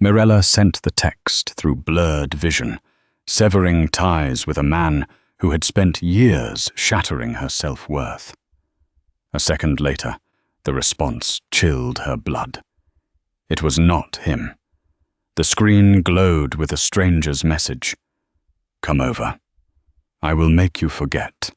Mirella sent the text through blurred vision, severing ties with a man who had spent years shattering her self-worth. A second later, the response chilled her blood. It was not him. The screen glowed with a stranger's message. "Come over. I will make you forget."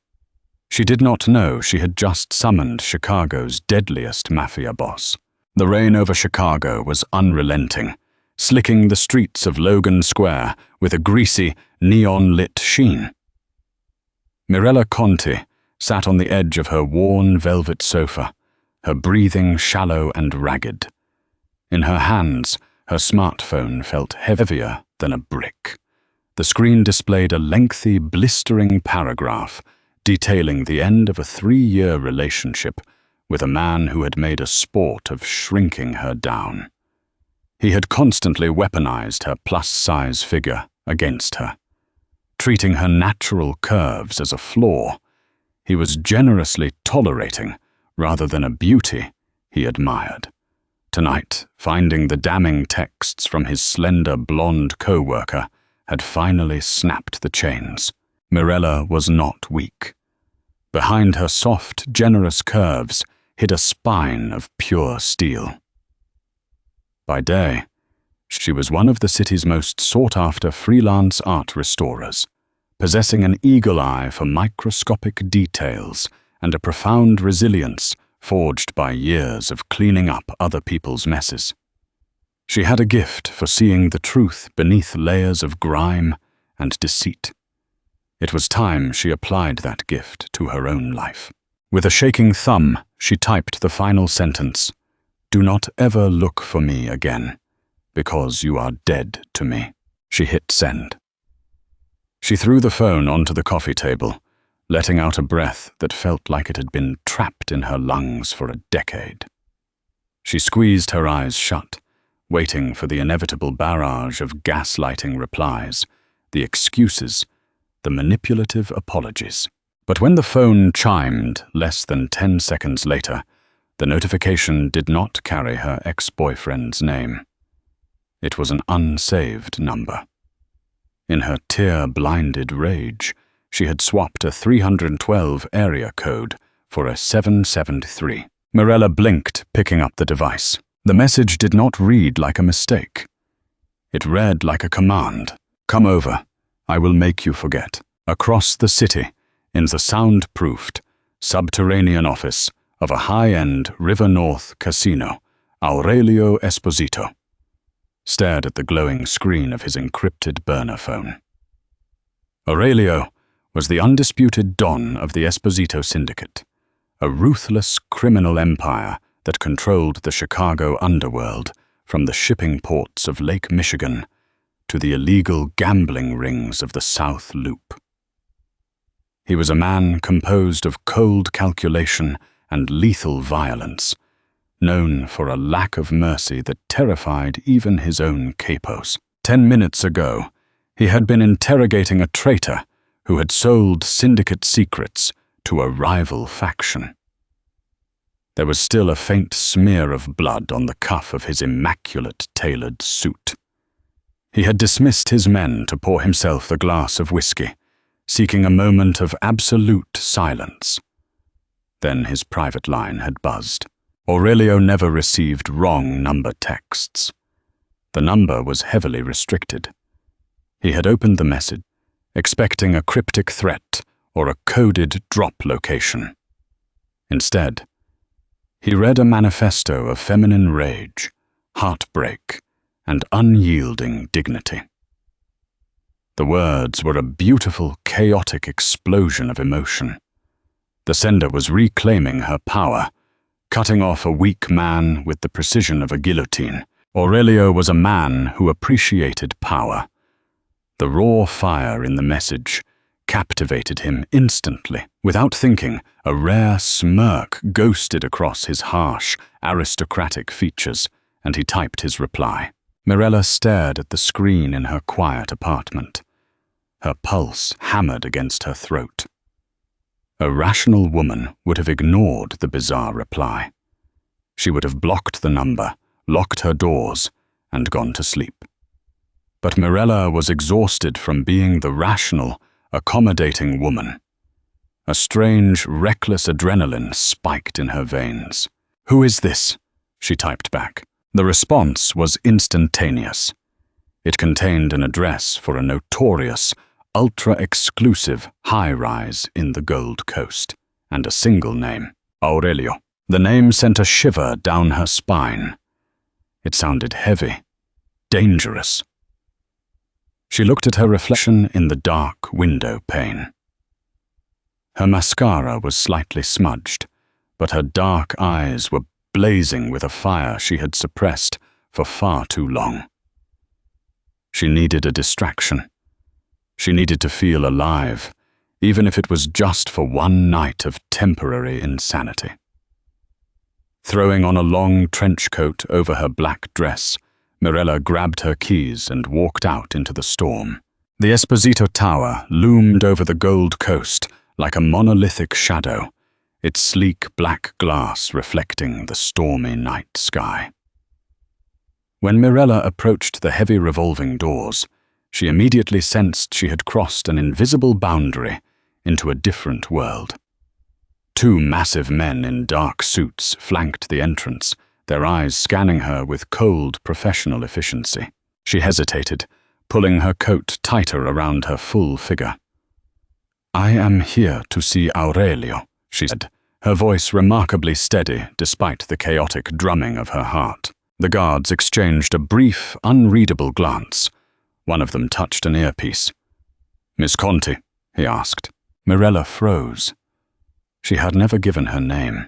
She did not know she had just summoned Chicago's deadliest mafia boss. The reign over Chicago was unrelenting, slicking the streets of Logan Square with a greasy, neon-lit sheen. Mirella Conti sat on the edge of her worn velvet sofa, her breathing shallow and ragged. In her hands, her smartphone felt heavier than a brick. The screen displayed a lengthy, blistering paragraph detailing the end of a 3-year relationship with a man who had made a sport of shrinking her down. He had constantly weaponized her plus-size figure against her. Treating her natural curves as a flaw, he was generously tolerating rather than a beauty he admired. Tonight, finding the damning texts from his slender blonde co-worker had finally snapped the chains. Mirella was not weak. Behind her soft, generous curves hid a spine of pure steel. By day, she was one of the city's most sought-after freelance art restorers, possessing an eagle eye for microscopic details and a profound resilience forged by years of cleaning up other people's messes. She had a gift for seeing the truth beneath layers of grime and deceit. It was time she applied that gift to her own life. With a shaking thumb, she typed the final sentence, "Do not ever look for me again, because you are dead to me." She hit send. She threw the phone onto the coffee table, letting out a breath that felt like it had been trapped in her lungs for a decade. She squeezed her eyes shut, waiting for the inevitable barrage of gaslighting replies, the excuses, the manipulative apologies. But when the phone chimed less than 10 seconds later, the notification did not carry her ex-boyfriend's name. It was an unsaved number. In her tear-blinded rage, she had swapped a 312 area code for a 773. Mirella blinked, picking up the device. The message did not read like a mistake. It read like a command. "Come over. I will make you forget." Across the city, in the soundproofed, subterranean office of a high-end River North casino, Aurelio Esposito stared at the glowing screen of his encrypted burner phone. Aurelio was the undisputed don of the Esposito Syndicate, a ruthless criminal empire that controlled the Chicago underworld from the shipping ports of Lake Michigan to the illegal gambling rings of the South Loop. He was a man composed of cold calculation and lethal violence, known for a lack of mercy that terrified even his own capos. 10 minutes ago, he had been interrogating a traitor who had sold syndicate secrets to a rival faction. There was still a faint smear of blood on the cuff of his immaculate tailored suit. He had dismissed his men to pour himself a glass of whiskey, seeking a moment of absolute silence. Then his private line had buzzed. Aurelio never received wrong number texts. The number was heavily restricted. He had opened the message, expecting a cryptic threat or a coded drop location. Instead, he read a manifesto of feminine rage, heartbreak, and unyielding dignity. The words were a beautiful, chaotic explosion of emotion. The sender was reclaiming her power, cutting off a weak man with the precision of a guillotine. Aurelio was a man who appreciated power. The raw fire in the message captivated him instantly. Without thinking, a rare smirk ghosted across his harsh, aristocratic features, and he typed his reply. Mirella stared at the screen in her quiet apartment. Her pulse hammered against her throat. A rational woman would have ignored the bizarre reply. She would have blocked the number, locked her doors, and gone to sleep. But Mirella was exhausted from being the rational, accommodating woman. A strange, reckless adrenaline spiked in her veins. "Who is this?" she typed back. The response was instantaneous. It contained an address for a notorious, ultra-exclusive high-rise in the Gold Coast, and a single name, Aurelio. The name sent a shiver down her spine. It sounded heavy, dangerous. She looked at her reflection in the dark window pane. Her mascara was slightly smudged, but her dark eyes were blazing with a fire she had suppressed for far too long. She needed a distraction. She needed to feel alive, even if it was just for one night of temporary insanity. Throwing on a long trench coat over her black dress, Mirella grabbed her keys and walked out into the storm. The Esposito Tower loomed over the Gold Coast like a monolithic shadow, its sleek black glass reflecting the stormy night sky. When Mirella approached the heavy revolving doors, she immediately sensed she had crossed an invisible boundary into a different world. Two massive men in dark suits flanked the entrance, their eyes scanning her with cold, professional efficiency. She hesitated, pulling her coat tighter around her full figure. "I am here to see Aurelio," she said, her voice remarkably steady despite the chaotic drumming of her heart. The guards exchanged a brief, unreadable glance. One of them touched an earpiece. "Miss Conti?" he asked. Mirella froze. She had never given her name.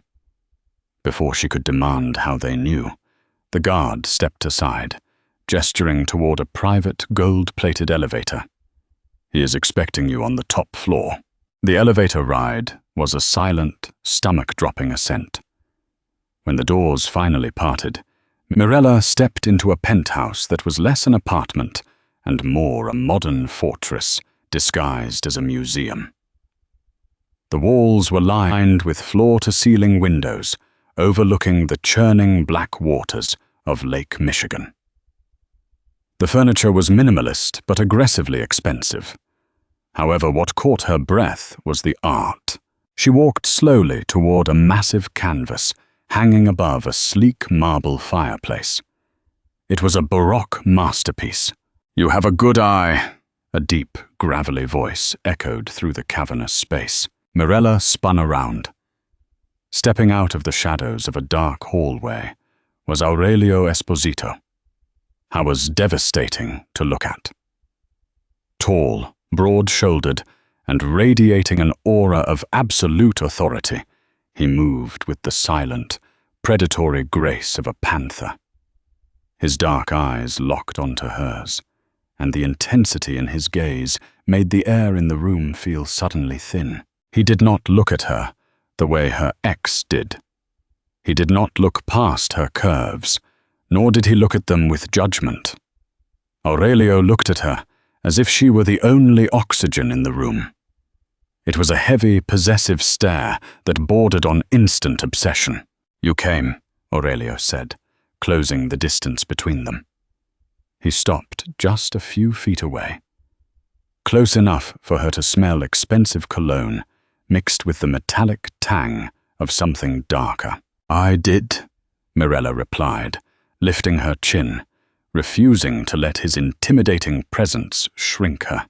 Before she could demand how they knew, the guard stepped aside, gesturing toward a private gold-plated elevator. "He is expecting you on the top floor." The elevator ride was a silent, stomach-dropping ascent. When the doors finally parted, Mirella stepped into a penthouse that was less an apartment and more a modern fortress disguised as a museum. The walls were lined with floor-to-ceiling windows overlooking the churning black waters of Lake Michigan. The furniture was minimalist but aggressively expensive. However, what caught her breath was the art. She walked slowly toward a massive canvas hanging above a sleek marble fireplace. It was a Baroque masterpiece. "You have a good eye," a deep, gravelly voice echoed through the cavernous space. Mirella spun around. Stepping out of the shadows of a dark hallway was Aurelio Esposito. How was devastating to look at. Tall, broad-shouldered, and radiating an aura of absolute authority, he moved with the silent, predatory grace of a panther. His dark eyes locked onto hers, and the intensity in his gaze made the air in the room feel suddenly thin. He did not look at her the way her ex did. He did not look past her curves, nor did he look at them with judgment. Aurelio looked at her as if she were the only oxygen in the room. It was a heavy, possessive stare that bordered on instant obsession. "You came," Aurelio said, closing the distance between them. He stopped just a few feet away, close enough for her to smell expensive cologne mixed with the metallic tang of something darker. "I did," Mirella replied, lifting her chin, refusing to let his intimidating presence shrink her.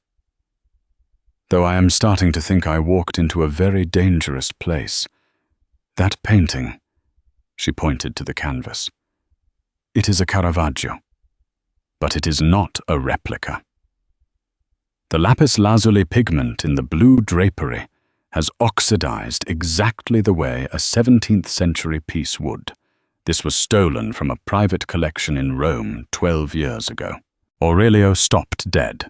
"Though I am starting to think I walked into a very dangerous place. That painting," she pointed to the canvas, "it is a Caravaggio, but it is not a replica. The lapis lazuli pigment in the blue drapery has oxidized exactly the way a 17th century piece would. This was stolen from a private collection in Rome 12 years ago." Aurelio stopped dead.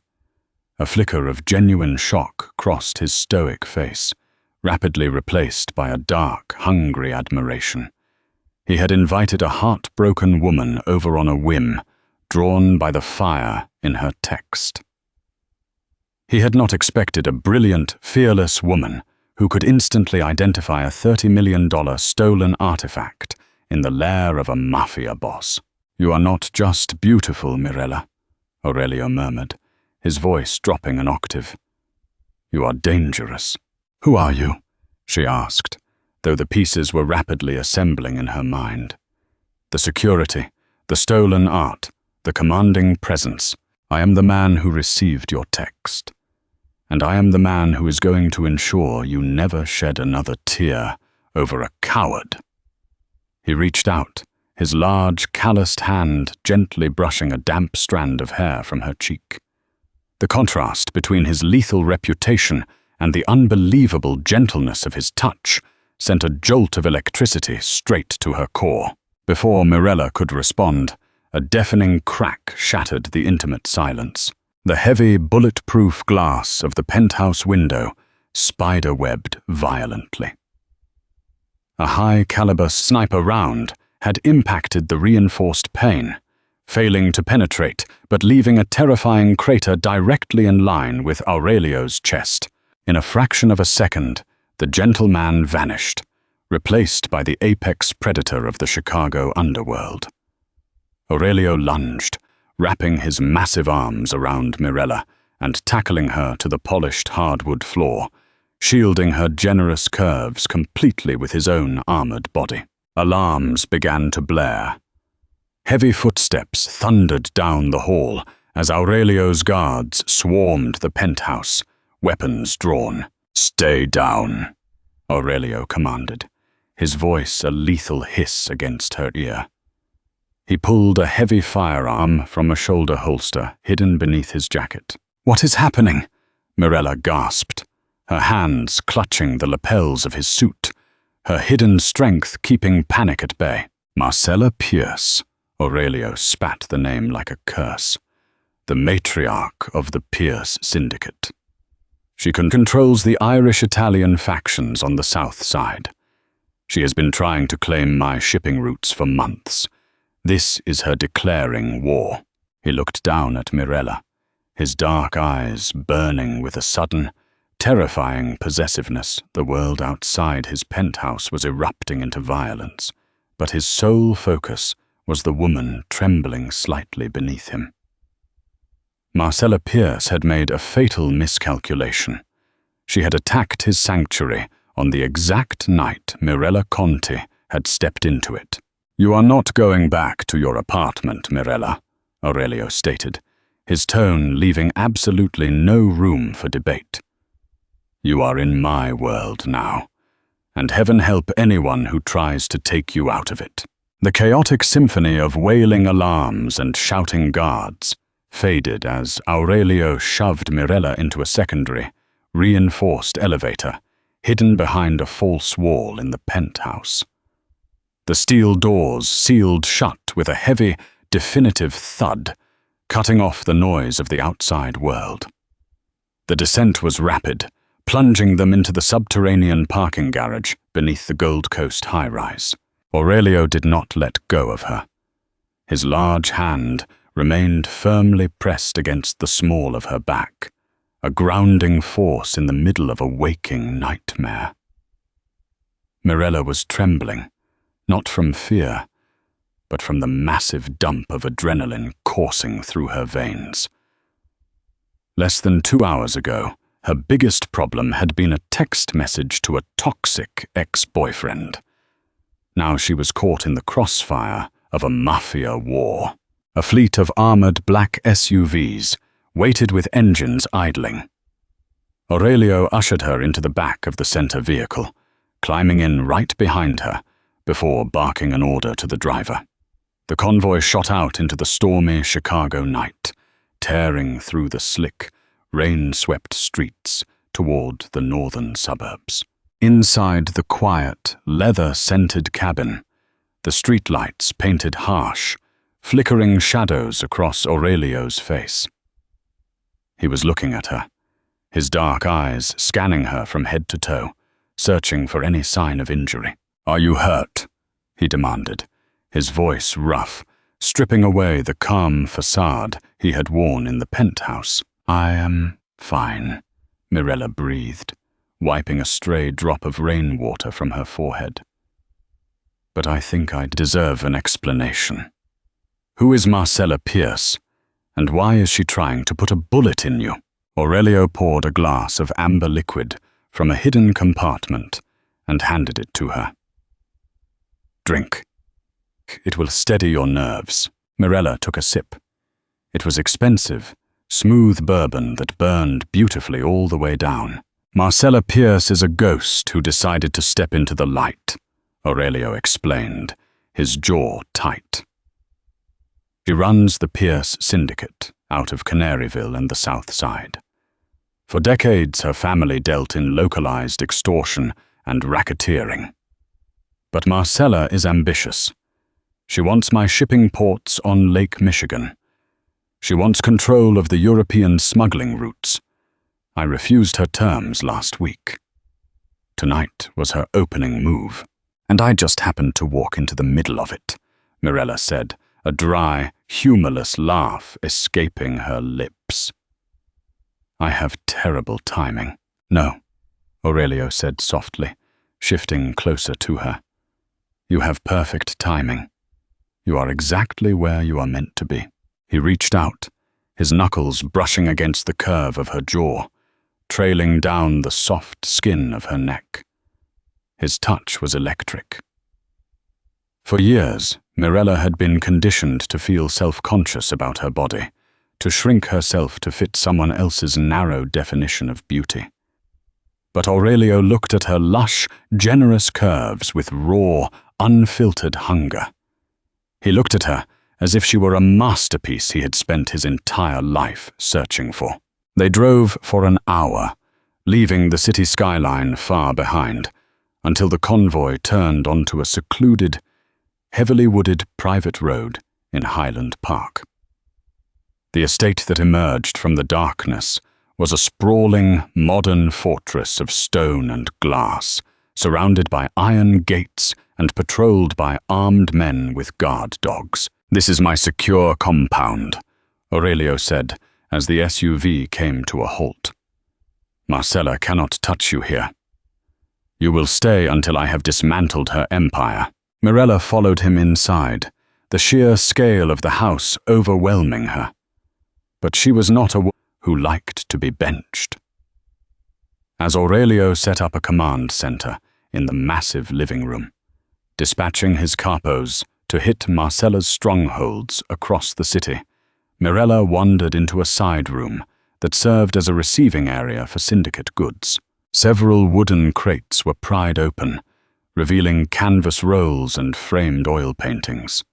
A flicker of genuine shock crossed his stoic face, rapidly replaced by a dark, hungry admiration. He had invited a heartbroken woman over on a whim, drawn by the fire in her text. He had not expected a brilliant, fearless woman who could instantly identify a $30 million stolen artifact in the lair of a Mafia boss. "You are not just beautiful, Mirella," Aurelio murmured, his voice dropping an octave. "You are dangerous." "Who are you?" she asked, though the pieces were rapidly assembling in her mind. "The security, the stolen art, the commanding presence. I am the man who received your text. And I am the man who is going to ensure you never shed another tear over a coward." He reached out, his large, calloused hand gently brushing a damp strand of hair from her cheek. The contrast between his lethal reputation and the unbelievable gentleness of his touch sent a jolt of electricity straight to her core. Before Mirella could respond, a deafening crack shattered the intimate silence. The heavy, bulletproof glass of the penthouse window spider-webbed violently. A high-caliber sniper round had impacted the reinforced pane, failing to penetrate but leaving a terrifying crater directly in line with Aurelio's chest. In a fraction of a second, the gentleman vanished, replaced by the apex predator of the Chicago underworld. Aurelio lunged, wrapping his massive arms around Mirella and tackling her to the polished hardwood floor, shielding her generous curves completely with his own armored body. Alarms began to blare. Heavy footsteps thundered down the hall as Aurelio's guards swarmed the penthouse, weapons drawn. "Stay down," Aurelio commanded, his voice a lethal hiss against her ear. He pulled a heavy firearm from a shoulder holster hidden beneath his jacket. "What is happening?" Mirella gasped, her hands clutching the lapels of his suit, her hidden strength keeping panic at bay. "Marcella Pierce," Aurelio spat the name like a curse, "the matriarch of the Pierce Syndicate. She controls the Irish-Italian factions on the south side. She has been trying to claim my shipping routes for months. This is her declaring war." He looked down at Mirella, his dark eyes burning with a sudden, terrifying possessiveness. The world outside his penthouse was erupting into violence, but his sole focus was the woman trembling slightly beneath him. Marcella Pierce had made a fatal miscalculation. She had attacked his sanctuary on the exact night Mirella Conti had stepped into it. "You are not going back to your apartment, Mirella," Aurelio stated, his tone leaving absolutely no room for debate. "You are in my world now, and heaven help anyone who tries to take you out of it." The chaotic symphony of wailing alarms and shouting guards faded as Aurelio shoved Mirella into a secondary, reinforced elevator, hidden behind a false wall in the penthouse. The steel doors sealed shut with a heavy, definitive thud, cutting off the noise of the outside world. The descent was rapid, plunging them into the subterranean parking garage beneath the Gold Coast high-rise. Aurelio did not let go of her. His large hand remained firmly pressed against the small of her back, a grounding force in the middle of a waking nightmare. Mirella was trembling, not from fear, but from the massive dump of adrenaline coursing through her veins. Less than 2 hours ago, her biggest problem had been a text message to a toxic ex-boyfriend. Now she was caught in the crossfire of a Mafia war. A fleet of armored black SUVs waited with engines idling. Aurelio ushered her into the back of the center vehicle, climbing in right behind her, before barking an order to the driver. The convoy shot out into the stormy Chicago night, tearing through the slick, rain-swept streets toward the northern suburbs. Inside the quiet, leather-scented cabin, the streetlights painted harsh, flickering shadows across Aurelio's face. He was looking at her, his dark eyes scanning her from head to toe, searching for any sign of injury. "Are you hurt?" he demanded, his voice rough, stripping away the calm facade he had worn in the penthouse. "I am fine," Mirella breathed, wiping a stray drop of rainwater from her forehead. "But I think I deserve an explanation." Who is Marcella Pierce, and why is she trying to put a bullet in you? Aurelio poured a glass of amber liquid from a hidden compartment and handed it to her. Drink. It will steady your nerves. Mirella took a sip. It was expensive, smooth bourbon that burned beautifully all the way down. Marcella Pierce is a ghost who decided to step into the light, Aurelio explained, his jaw tight. She runs the Pierce Syndicate out of Canaryville and the South Side. For decades, her family dealt in localized extortion and racketeering. But Marcella is ambitious. She wants my shipping ports on Lake Michigan. She wants control of the European smuggling routes. I refused her terms last week. Tonight was her opening move, and I just happened to walk into the middle of it, Mirella said, a dry, humorless laugh escaping her lips. I have terrible timing. No, Aurelio said softly, shifting closer to her. You have perfect timing. You are exactly where you are meant to be. He reached out, his knuckles brushing against the curve of her jaw, trailing down the soft skin of her neck. His touch was electric. For years, Mirella had been conditioned to feel self-conscious about her body, to shrink herself to fit someone else's narrow definition of beauty. But Aurelio looked at her lush, generous curves with raw, unfiltered hunger. He looked at her as if she were a masterpiece he had spent his entire life searching for. They drove for an hour, leaving the city skyline far behind, until the convoy turned onto a secluded, heavily wooded private road in Highland Park. The estate that emerged from the darkness was a sprawling, modern fortress of stone and glass, surrounded by iron gates and patrolled by armed men with guard dogs. This is my secure compound, Aurelio said as the SUV came to a halt. Marcella cannot touch you here. You will stay until I have dismantled her empire. Mirella followed him inside, the sheer scale of the house overwhelming her. But she was not a woman who liked to be benched. As Aurelio set up a command center in the massive living room, dispatching his capos to hit Marcella's strongholds across the city, Mirella wandered into a side room that served as a receiving area for syndicate goods. Several wooden crates were pried open, revealing canvas rolls and framed oil paintings.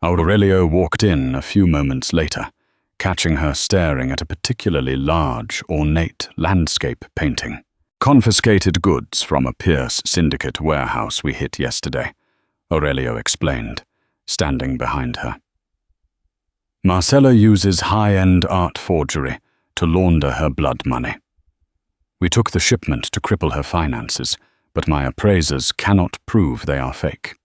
Aurelio walked in a few moments later, catching her staring at a particularly large, ornate landscape painting. Confiscated goods from a Pierce Syndicate warehouse we hit yesterday, Aurelio explained, standing behind her. Marcella uses high-end art forgery to launder her blood money. We took the shipment to cripple her finances, but my appraisers cannot prove they are fake.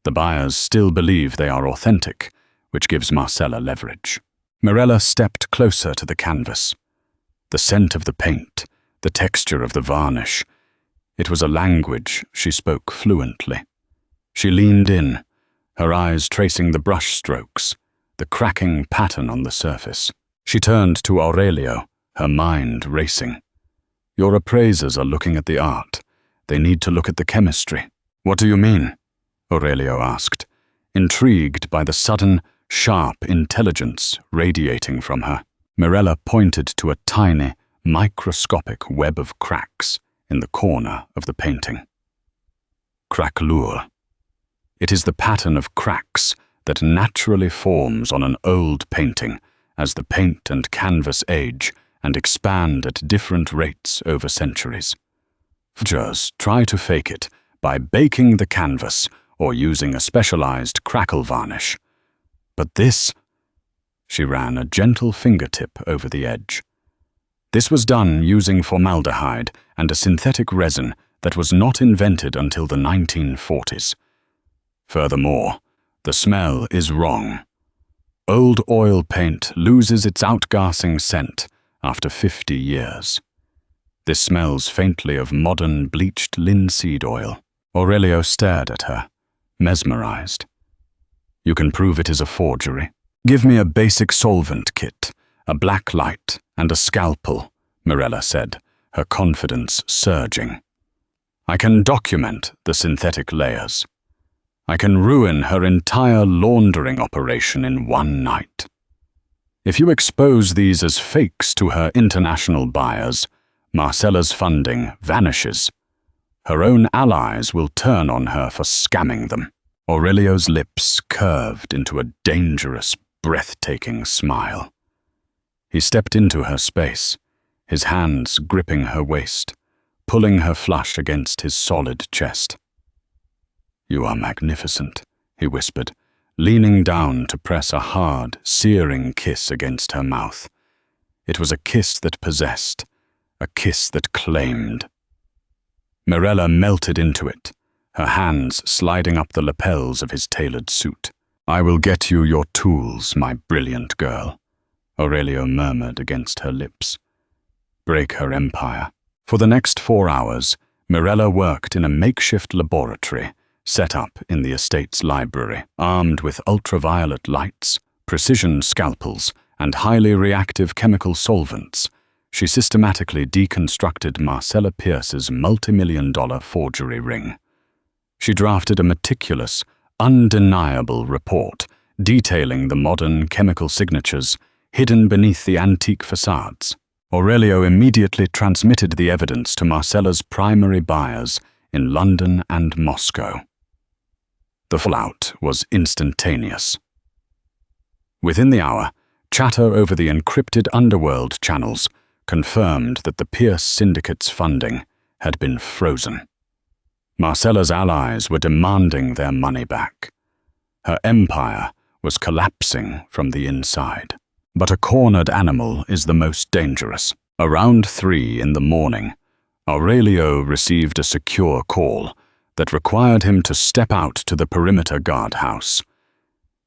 The buyers still believe they are authentic, which gives Marcella leverage. Mirella stepped closer to the canvas. The scent of the paint, the texture of the varnish. It was a language she spoke fluently. She leaned in, her eyes tracing the brush strokes, the cracking pattern on the surface. She turned to Aurelio, her mind racing. Your appraisers are looking at the art. They need to look at the chemistry. What do you mean? Aurelio asked, intrigued by the sudden, sharp intelligence radiating from her. Mirella pointed to a tiny, microscopic web of cracks in the corner of the painting. Craquelure. It is the pattern of cracks that naturally forms on an old painting as the paint and canvas age and expand at different rates over centuries. Forgers try to fake it by baking the canvas or using a specialized crackle varnish. But this, she ran a gentle fingertip over the edge. This was done using formaldehyde and a synthetic resin that was not invented until the 1940s. Furthermore, the smell is wrong. Old oil paint loses its outgassing scent after 50 years. This smells faintly of modern bleached linseed oil. Aurelio stared at her, mesmerized. You can prove it is a forgery. Give me a basic solvent kit, a black light, and a scalpel, Mirella said, her confidence surging. I can document the synthetic layers. I can ruin her entire laundering operation in one night. If you expose these as fakes to her international buyers, Marcella's funding vanishes. Her own allies will turn on her for scamming them. Aurelio's lips curved into a dangerous, breathtaking smile. He stepped into her space, his hands gripping her waist, pulling her flush against his solid chest. You are magnificent, he whispered, leaning down to press a hard, searing kiss against her mouth. It was a kiss that possessed, a kiss that claimed. Mirella melted into it, her hands sliding up the lapels of his tailored suit. I will get you your tools, my brilliant girl, Aurelio murmured against her lips. Break her empire. For the next 4 hours, Mirella worked in a makeshift laboratory set up in the estate's library, armed with ultraviolet lights, precision scalpels, and highly reactive chemical solvents. She systematically deconstructed Marcella Pierce's multi-million-dollar forgery ring. She drafted a meticulous, undeniable report detailing the modern chemical signatures hidden beneath the antique facades. Aurelio immediately transmitted the evidence to Marcella's primary buyers in London and Moscow. The fallout was instantaneous. Within the hour, chatter over the encrypted underworld channels confirmed that the Pierce Syndicate's funding had been frozen. Marcella's allies were demanding their money back. Her empire was collapsing from the inside. But a cornered animal is the most dangerous. Around 3 in the morning, Aurelio received a secure call that required him to step out to the perimeter guardhouse.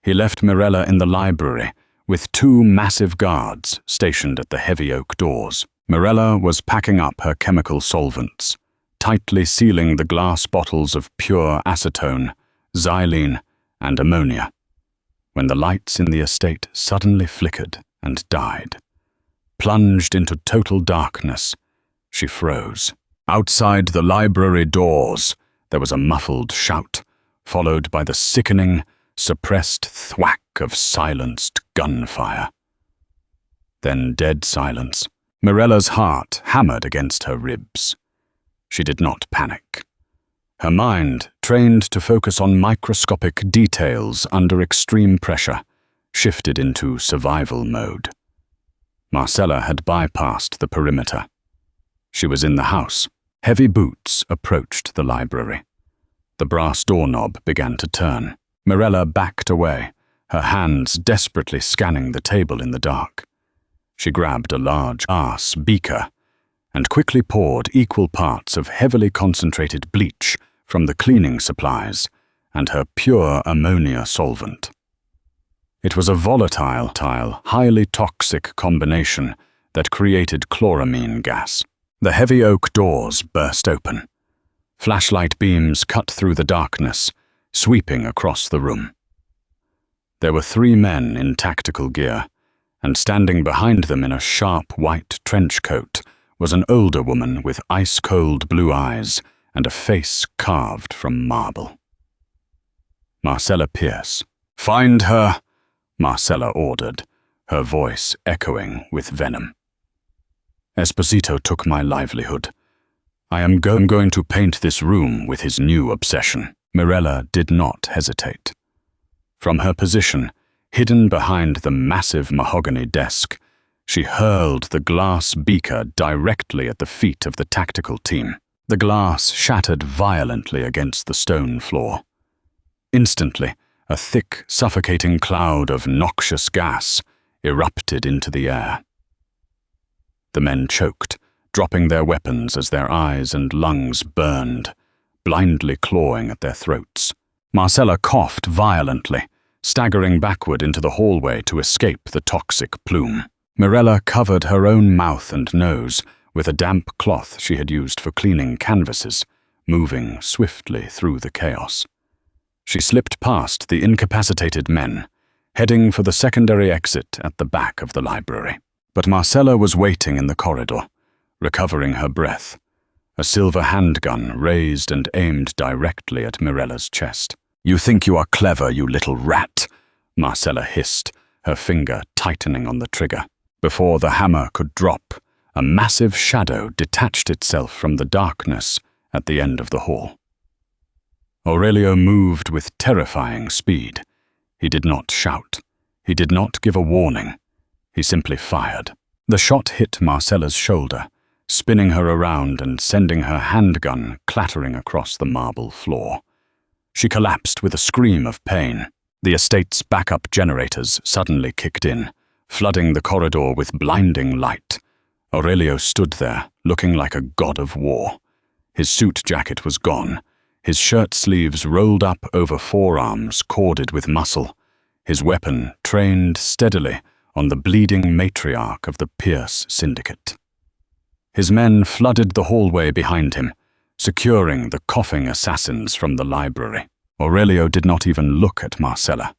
He left Mirella in the library with 2 massive guards stationed at the heavy oak doors. Mirella was packing up her chemical solvents, tightly sealing the glass bottles of pure acetone, xylene, and ammonia, when the lights in the estate suddenly flickered and died. Plunged into total darkness, she froze. Outside the library doors, there was a muffled shout, followed by the sickening, suppressed thwack of silenced gunfire. Then dead silence. Mirella's heart hammered against her ribs. She did not panic. Her mind, trained to focus on microscopic details under extreme pressure, shifted into survival mode. Marcella had bypassed the perimeter. She was in the house. Heavy boots approached the library. The brass doorknob began to turn. Mirella backed away, her hands desperately scanning the table in the dark. She grabbed a large glass beaker and quickly poured equal parts of heavily concentrated bleach from the cleaning supplies and her pure ammonia solvent. It was a volatile, highly toxic combination that created chloramine gas. The heavy oak doors burst open. Flashlight beams cut through the darkness, sweeping across the room. There were 3 men in tactical gear, and standing behind them in a sharp white trench coat was an older woman with ice-cold blue eyes and a face carved from marble. Marcella Pierce. "Find her," Marcella ordered, her voice echoing with venom. "Esposito took my livelihood. I am going to paint this room with his new obsession." Mirella did not hesitate. From her position, hidden behind the massive mahogany desk, she hurled the glass beaker directly at the feet of the tactical team. The glass shattered violently against the stone floor. Instantly, a thick, suffocating cloud of noxious gas erupted into the air. The men choked, dropping their weapons as their eyes and lungs burned, blindly clawing at their throats. Marcella coughed violently, staggering backward into the hallway to escape the toxic plume. Mirella covered her own mouth and nose with a damp cloth she had used for cleaning canvases, moving swiftly through the chaos. She slipped past the incapacitated men, heading for the secondary exit at the back of the library. But Marcella was waiting in the corridor, recovering her breath, a silver handgun raised and aimed directly at Mirella's chest. "You think you are clever, you little rat," Marcella hissed, her finger tightening on the trigger. Before the hammer could drop, a massive shadow detached itself from the darkness at the end of the hall. Aurelio moved with terrifying speed. He did not shout. He did not give a warning. He simply fired. The shot hit Marcella's shoulder, spinning her around and sending her handgun clattering across the marble floor. She collapsed with a scream of pain. The estate's backup generators suddenly kicked in, flooding the corridor with blinding light. Aurelio stood there, looking like a god of war. His suit jacket was gone, his shirt sleeves rolled up over forearms corded with muscle, his weapon trained steadily on the bleeding matriarch of the Pierce Syndicate. His men flooded the hallway behind him, securing the coughing assassins from the library. Aurelio did not even look at Marcella.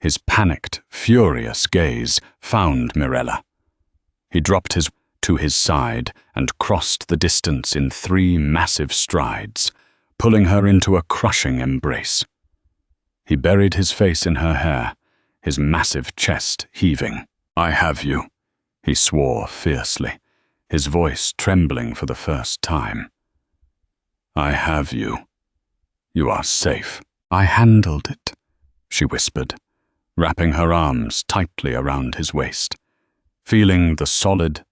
His panicked, furious gaze found Mirella. He dropped to his side and crossed the distance in 3 massive strides, pulling her into a crushing embrace. He buried his face in her hair, his massive chest heaving. "I have you," he swore fiercely, his voice trembling for the first time. "I have you. You are safe." "I handled it," she whispered, wrapping her arms tightly around his waist, feeling the solid,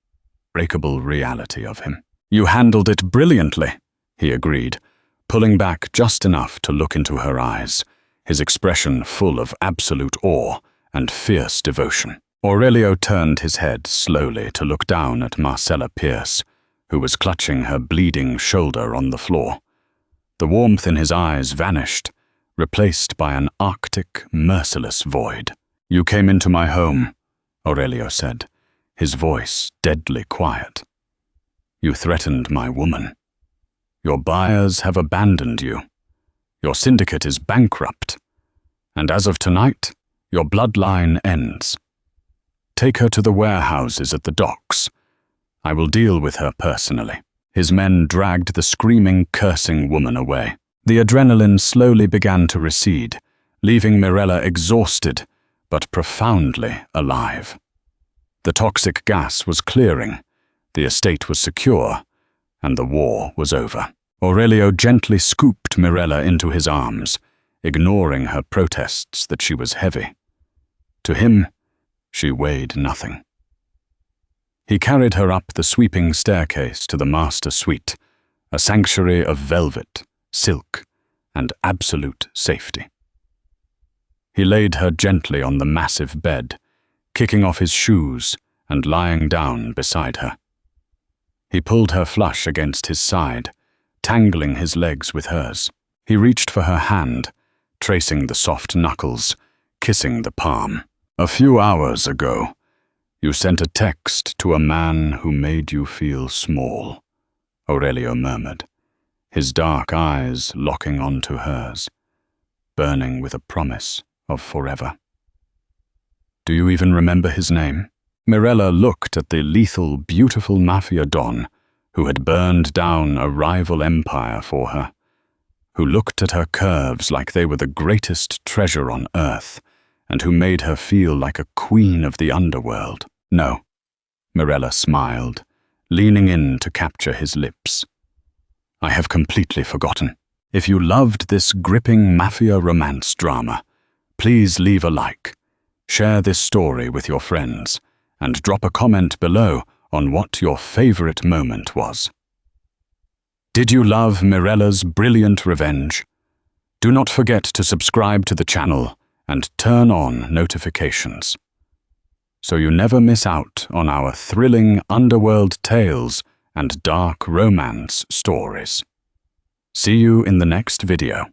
breakable reality of him. "You handled it brilliantly," he agreed, pulling back just enough to look into her eyes, his expression full of absolute awe and fierce devotion. Aurelio turned his head slowly to look down at Marcella Pierce, who was clutching her bleeding shoulder on the floor. The warmth in his eyes vanished, replaced by an arctic, merciless void. "You came into my home," Aurelio said, his voice deadly quiet. "You threatened my woman. Your buyers have abandoned you. Your syndicate is bankrupt. And as of tonight, your bloodline ends. Take her to the warehouses at the docks. I will deal with her personally." His men dragged the screaming, cursing woman away. The adrenaline slowly began to recede, leaving Mirella exhausted, but profoundly alive. The toxic gas was clearing, the estate was secure, and the war was over. Aurelio gently scooped Mirella into his arms, ignoring her protests that she was heavy. To him, she weighed nothing. He carried her up the sweeping staircase to the master suite, a sanctuary of velvet, silk, and absolute safety. He laid her gently on the massive bed, kicking off his shoes and lying down beside her. He pulled her flush against his side, tangling his legs with hers. He reached for her hand, tracing the soft knuckles, kissing the palm. "A few hours ago, you sent a text to a man who made you feel small," Aurelio murmured, his dark eyes locking onto hers, burning with a promise of forever. "Do you even remember his name?" Mirella looked at the lethal, beautiful Mafia Don who had burned down a rival empire for her, who looked at her curves like they were the greatest treasure on earth, and who made her feel like a queen of the underworld. "No," Mirella smiled, leaning in to capture his lips. "I have completely forgotten. If you loved this gripping Mafia romance drama, please leave a like, share this story with your friends, and drop a comment below on what your favorite moment was. Did you love Mirella's brilliant revenge? Do not forget to subscribe to the channel and turn on notifications, so you never miss out on our thrilling underworld tales and dark romance stories. See you in the next video.